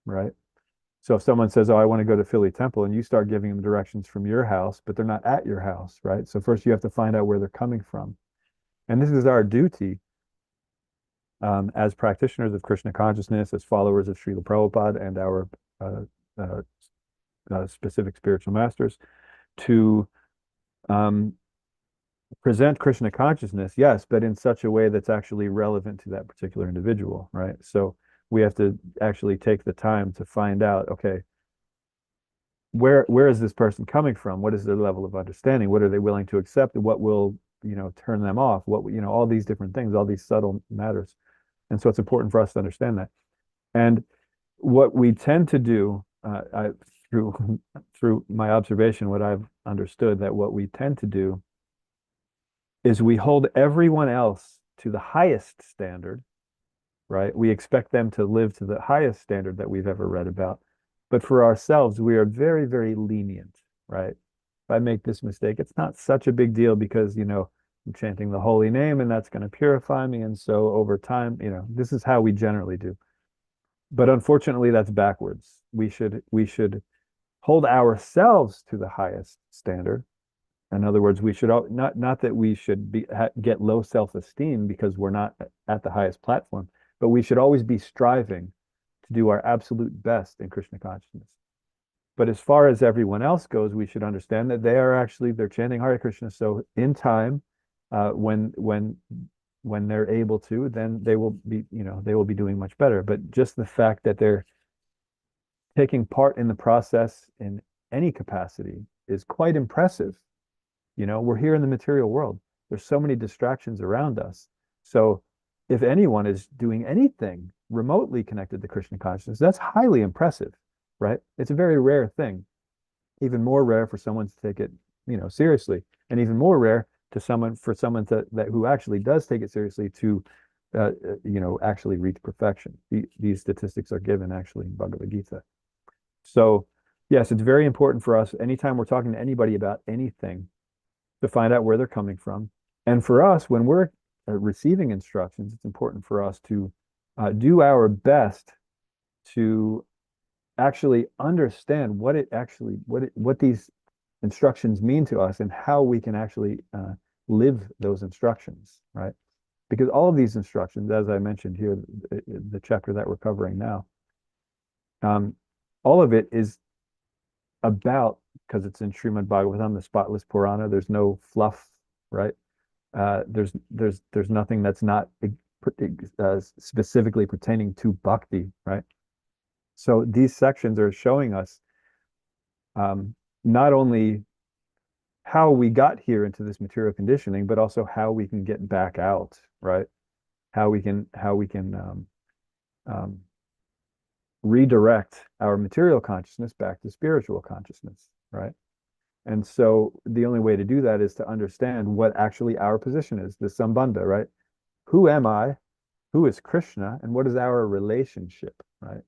S1: right? So if someone says, oh, I want to go to Philly Temple, and you start giving them directions from your house, but they're not at your house, right? So first you have to find out where they're coming from. And this is our duty as practitioners of Krishna consciousness, as followers of Srila Prabhupada and our specific spiritual masters, to present Krishna consciousness, yes, but in such a way that's actually relevant to that particular individual, right? So we have to actually take the time to find out, okay, where is this person coming from? What is their level of understanding? What are they willing to accept? What will, turn them off? What, all these different things, all these subtle matters. And so it's important for us to understand that. And what we tend to do, through through my observation, what I've understood, that what we tend to do is we hold everyone else to the highest standard, right? We expect them to live to the highest standard that we've ever read about. But for ourselves, we are very, very lenient, right? If I make this mistake, it's not such a big deal because, I'm chanting the holy name and that's going to purify me. And so over time, this is how we generally do. But unfortunately, that's backwards. We should hold ourselves to the highest standard. In other words, we should not that we should get low self-esteem because we're not at the highest platform, but we should always be striving to do our absolute best in Krishna consciousness. But as far as everyone else goes, we should understand that they're chanting Hare Krishna. So in time, when they're able to, then they will be doing much better. But just the fact that they're taking part in the process in any capacity is quite impressive. We're here in the material world. There's so many distractions around us. So if anyone is doing anything remotely connected to Krishna consciousness, that's highly impressive, right? It's a very rare thing. Even more rare for someone to take it, seriously, and even more rare for someone that who actually does take it seriously to, actually reach perfection. These statistics are given actually in Bhagavad Gita. So yes, it's very important for us anytime we're talking to anybody about anything to find out where they're coming from. And for us, when we're receiving instructions, it's important for us to do our best to actually understand what these instructions mean to us and how we can actually live those instructions, right? Because all of these instructions, as I mentioned here, the chapter that we're covering now, all of it is about, because it's in Srimad Bhagavatam, the spotless Purana, there's no fluff, right? There's nothing that's not specifically pertaining to bhakti, right? So these sections are showing us not only how we got here into this material conditioning, but also how we can get back out, right? How we can redirect our material consciousness back to spiritual consciousness, right? And so the only way to do that is to understand what actually our position is, the sambandha, right? Who am I? Who is Krishna? And what is our relationship, right?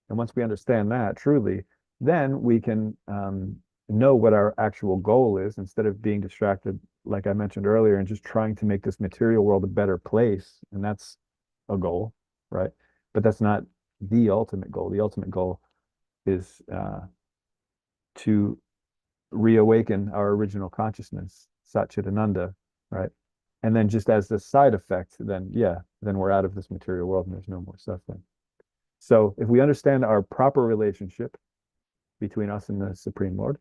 S1: And once we understand that truly, then we can know what our actual goal is instead of being distracted, like I mentioned earlier, and just trying to make this material world a better place. And that's a goal, right? But that's not the ultimate goal. The ultimate goal is to reawaken our original consciousness, Satchitananda, right? And then just as the side effect, then we're out of this material world and there's no more suffering. So if we understand our proper relationship between us and the Supreme Lord,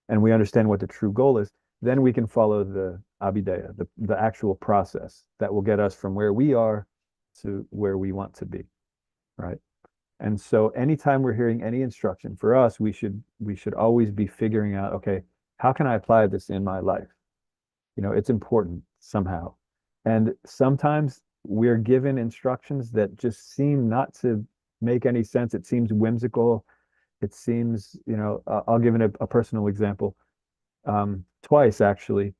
S1: and we understand what the true goal is, then we can follow the abhidaya, the actual process that will get us from where we are to where we want to be, right? And so anytime we're hearing any instruction for us, we should always be figuring out, okay, how can I apply this in my life? It's important somehow. And sometimes we're given instructions that just seem not to make any sense. It seems whimsical. It seems, I'll give it a personal example. Twice actually,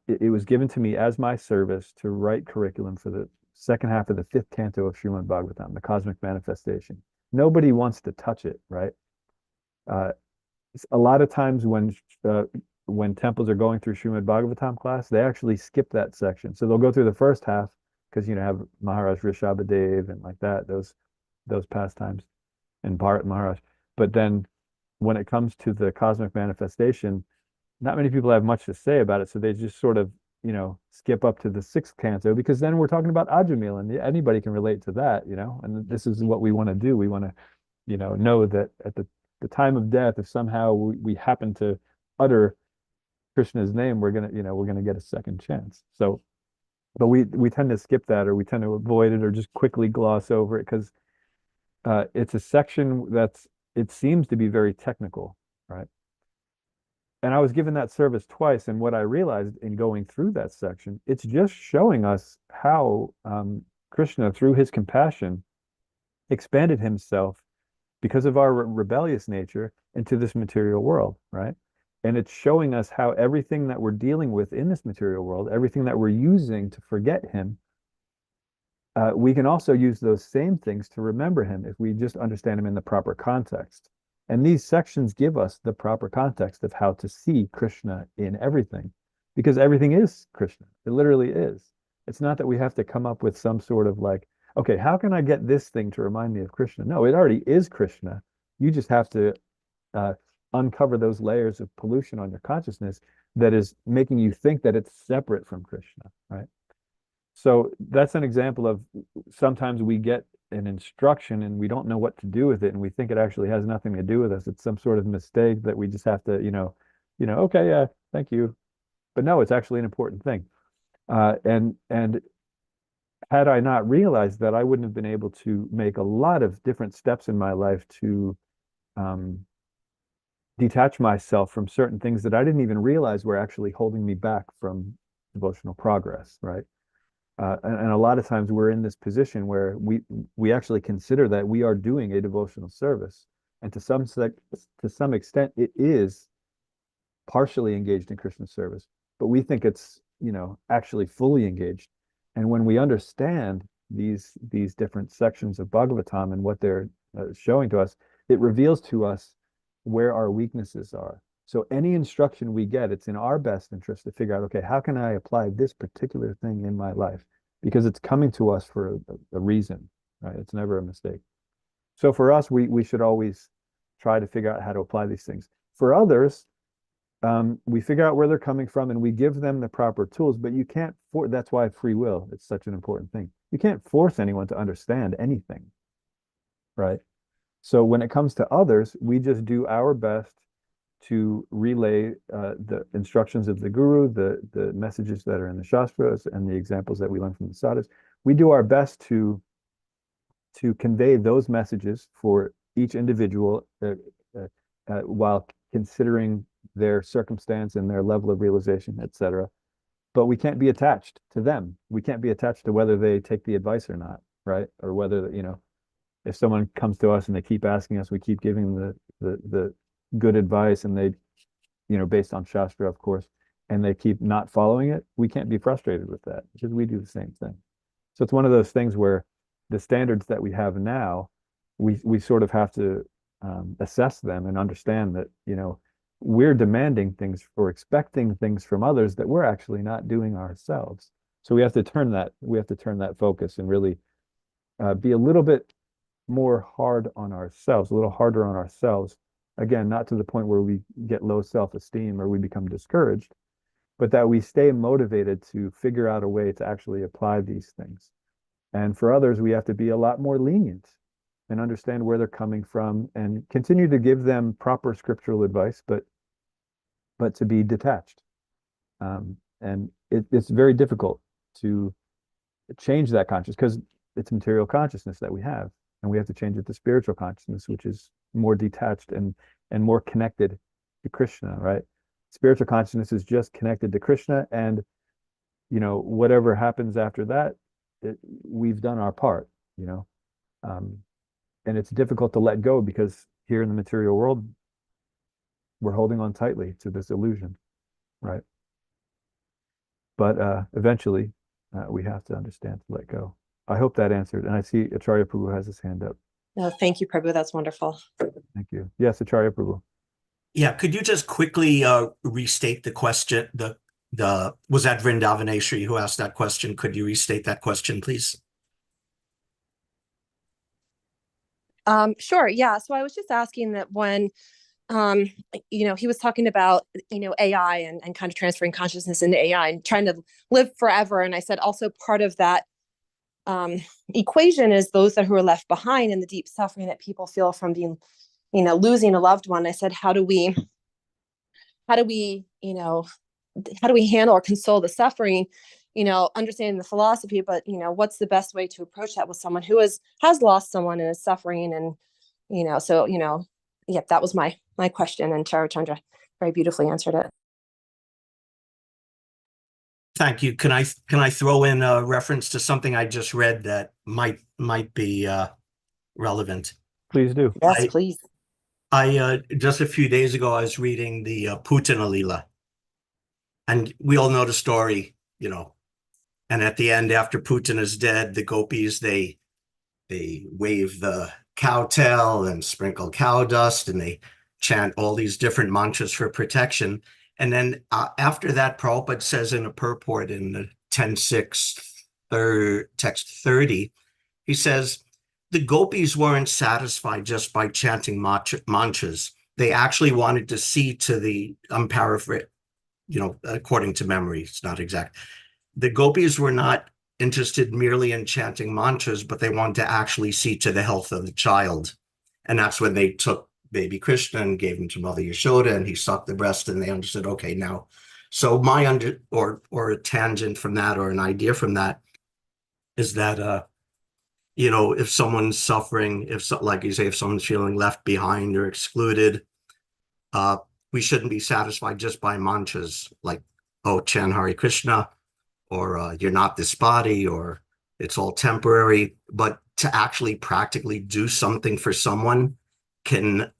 S1: it was given to me as my service to write curriculum for the second half of the fifth canto of Srimad Bhagavatam, the Cosmic Manifestation. Nobody wants to touch it, right? A lot of times when temples are going through Srimad Bhagavatam class, they actually skip that section. So they'll go through the first half because have Maharaj Rishabhadev and like that, those pastimes, and Bharat Maharaj. But then when it comes to the Cosmic Manifestation, not many people have much to say about it, so they just sort of skip up to the sixth canto, because then we're talking about Ajamil, and anybody can relate to that, and this is what we want to do. We want to, know that at the time of death, if somehow we happen to utter Krishna's name, we're gonna get a second chance. So, but we tend to skip that, or we tend to avoid it, or just quickly gloss over it because it's a section it seems to be very technical, right? And I was given that service twice, and what I realized in going through that section, it's just showing us how Krishna, through his compassion, expanded himself because of our rebellious nature into this material world, right? And it's showing us how everything that we're dealing with in this material world, everything that we're using to forget him, we can also use those same things to remember him if we just understand him in the proper context. And these sections give us the proper context of how to see Krishna in everything, because everything is Krishna. It literally is. It's not that we have to come up with some sort of like, okay, how can I get this thing to remind me of Krishna? No, it already is Krishna. You just have to uncover those layers of pollution on your consciousness that is making you think that it's separate from Krishna, right? So that's an example of sometimes we get an instruction and we don't know what to do with it, and we think it actually has nothing to do with us. It's some sort of mistake that we just have to, okay, yeah, thank you. But no, it's actually an important thing. And had I not realized that, I wouldn't have been able to make a lot of different steps in my life to detach myself from certain things that I didn't even realize were actually holding me back from devotional progress, right? And a lot of times we're in this position where we actually consider that we are doing a devotional service, and to some extent it is partially engaged in Krishna service, but we think it's actually fully engaged. And when we understand these different sections of Bhagavatam and what they're showing to us, it reveals to us where our weaknesses are. So any instruction we get, it's in our best interest to figure out, okay, how can I apply this particular thing in my life? Because it's coming to us for a reason, right? It's never a mistake. So for us, we should always try to figure out how to apply these things. For others, we figure out where they're coming from and we give them the proper tools, but you can't that's why free will, it's such an important thing. You can't force anyone to understand anything, right? So when it comes to others, we just do our best to relay the instructions of the guru, the messages that are in the shastras, and the examples that we learn from the sadhus. We do our best to convey those messages for each individual while considering their circumstance and their level of realization, etc. But we can't be attached to them. We can't be attached to whether they take the advice or not, right? Or whether, if someone comes to us and they keep asking us, we keep giving the good advice, and they, based on Shastra, of course, and they keep not following it, we can't be frustrated with that because we do the same thing. So it's one of those things where the standards that we have now, we sort of have to assess them and understand that, we're demanding things or expecting things from others that we're actually not doing ourselves. So we have to turn that focus and really be a little bit more hard on ourselves, a little harder on ourselves. Again, not to the point where we get low self-esteem or we become discouraged, but that we stay motivated to figure out a way to actually apply these things. And for others, we have to be a lot more lenient and understand where they're coming from and continue to give them proper scriptural advice, but to be detached. And it's very difficult to change that consciousness because it's material consciousness that we have, and we have to change it to spiritual consciousness, which is more detached and more connected to Krishna, right? Spiritual consciousness is just connected to Krishna, and whatever happens after that, we've done our part, and it's difficult to let go because here in the material world, we're holding on tightly to this illusion, right? But eventually, we have to understand to let go. I hope that answered. And I see Acharya Prabhu has his hand up.
S6: No, thank you, Prabhu. That's wonderful.
S1: Thank you. Yes, Acharya Prabhu.
S7: Yeah, could you just quickly restate the question? Was that Vrindavaneshri who asked that question? Could you restate that question, please?
S6: Sure. Yeah. So I was just asking that when, he was talking about, AI and kind of transferring consciousness into AI and trying to live forever. And I said also part of that equation is those who are left behind and the deep suffering that people feel from being, losing a loved one. I said, how do we, how do we handle or console the suffering, understanding the philosophy, but what's the best way to approach that with someone who has lost someone and is suffering. And so yep, that was my question, and Charachandra very beautifully answered it.
S7: Thank you. Can I throw in a reference to something I just read that might be relevant?
S1: Please do.
S6: Yes, please.
S7: I just a few days ago I was reading the Putin Alila, and we all know the story, and at the end, after Putin is dead, the gopis they wave the cow tail and sprinkle cow dust, and they chant all these different mantras for protection. And then after that, Prabhupada says in a purport in the 10.6 text 30, he says, the gopis weren't satisfied just by chanting mantras. They actually wanted to see to the, I'm paraphrasing, according to memory, it's not exact. The gopis were not interested merely in chanting mantras, but they wanted to actually see to the health of the child. And that's when they took baby Krishna and gave him to Mother Yashoda, and he sucked the breast, and they understood, okay, now. So or a tangent from that, or an idea from that, is that if someone's suffering, like you say, if someone's feeling left behind or excluded, we shouldn't be satisfied just by mantras like, oh, chant Hare Krishna, or you're not this body, or it's all temporary. But to actually practically do something for someone can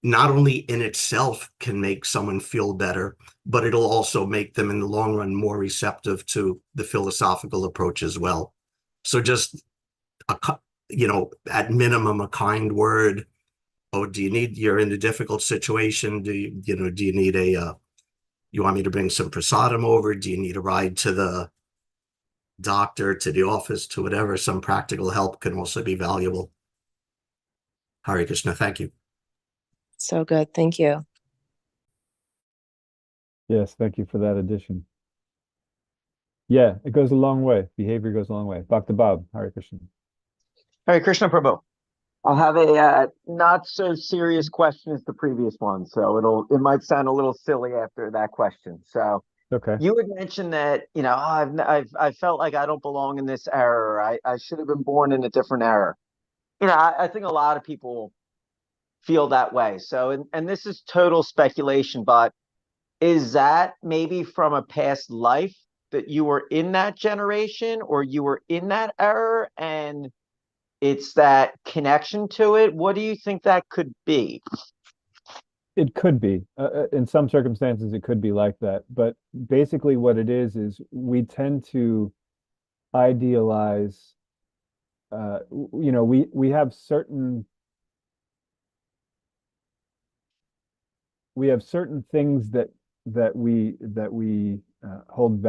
S7: not only in itself can make someone feel better, but it'll also make them in the long run more receptive to the philosophical approach as well. So just at minimum, a kind word. Oh, you're in a difficult situation. Do you need you want me to bring some prasadam over? Do you need a ride to the doctor, to the office, to whatever? Some practical help can also be valuable. Hare Krishna. Thank you.
S6: So good. Thank you.
S1: Yes, thank you for that addition. Yeah, it goes a long way. Behavior goes a long way. Bhakta Bab, Hare Krishna.
S8: Hare Krishna Prabhu. I'll have a not so serious question as the previous one, so it might sound a little silly after that question. So
S1: Okay.
S8: you had mentioned that I've felt like I don't belong in this era. I should have been born in a different era. I think a lot of people feel that way. So and this is total speculation, but is that maybe from a past life that you were in that generation or you were in that era and it's that connection to it? What do you think that could be?
S1: It could be. In some circumstances, it could be like that. But basically, what it is we tend to idealize. We have certain things that we hold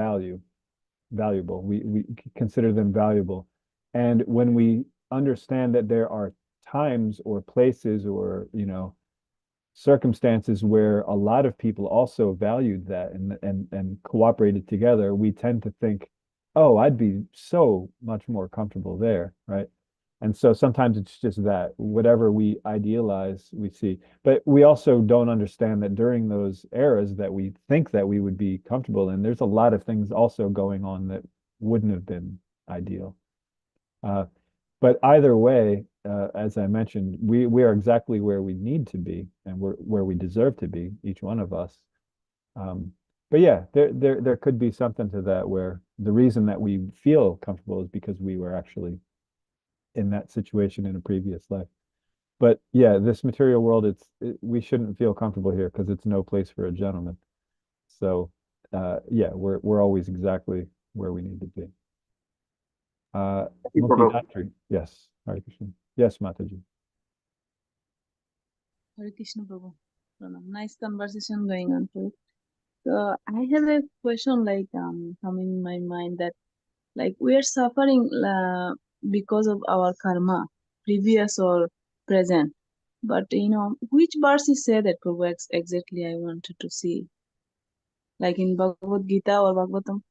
S1: valuable. We consider them valuable, and when we understand that there are times or places or circumstances where a lot of people also valued that and cooperated together, we tend to think, oh, I'd be so much more comfortable there, right? And so sometimes it's just that whatever we idealize, we see. But we also don't understand that during those eras that we think that we would be comfortable in, there's a lot of things also going on that wouldn't have been ideal. But either way, as I mentioned, we are exactly where we need to be, and we're where we deserve to be, each one of us. But yeah, there could be something to that, where the reason that we feel comfortable is because we were actually in that situation in a previous life. But yeah, this material world, we shouldn't feel comfortable here because it's no place for a gentleman. So yeah, we're always exactly where we need to be. Multi-Natri. Yes, Hare Krishna. Yes, Mataji.
S9: Hare Krishna Prabhu. Nice conversation going on too. So I have a question coming in my mind that we are suffering because of our karma, previous or present. But which verse is say that, Prabhu? Exactly, I wanted to see. Like in Bhagavad Gita or Bhagavatam?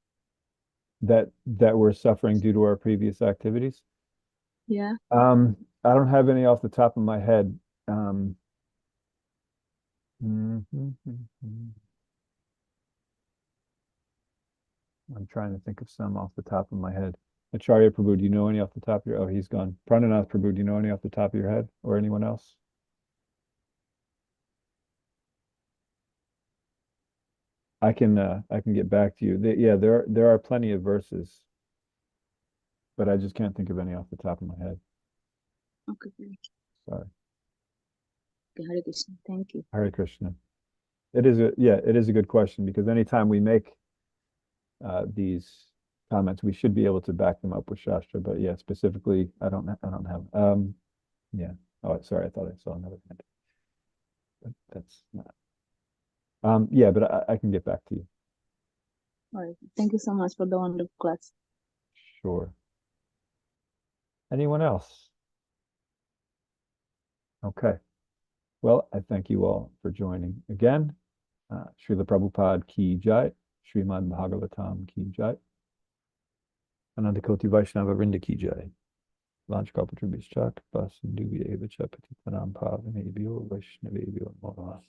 S1: That we're suffering due to our previous activities.
S9: Yeah.
S1: I don't have any off the top of my head. I'm trying to think of some off the top of my head. Acharya Prabhu, do you know any off the top of your? Oh, he's gone. Prananath Prabhu, do you know any off the top of your head, or anyone else? I can get back to you. Yeah, there are plenty of verses, but I just can't think of any off the top of my head.
S9: Okay, thank you.
S1: Sorry.
S9: Okay, Hare Krishna. Thank you.
S1: Hare Krishna. It is a good question, because anytime we make these comments, we should be able to back them up with Shastra. But yeah, specifically, I don't have. Yeah. Oh, sorry. I thought I saw another hand. But that's not. Yeah, but I can get back to you.
S9: All right. Thank you so much for the wonderful class.
S1: Sure. Anyone else? Okay. Well, I thank you all for joining again. Srila Prabhupada Ki Jai, Srimad Bhagavatam Ki Jai, Anandakoti Vaishnava Vrinda Ki Jai, Vanchkalpatrubhishchak, Vasindubhya Evacha Patitanam Pavanebhyo Vaishnavebhyo Namo Namaha.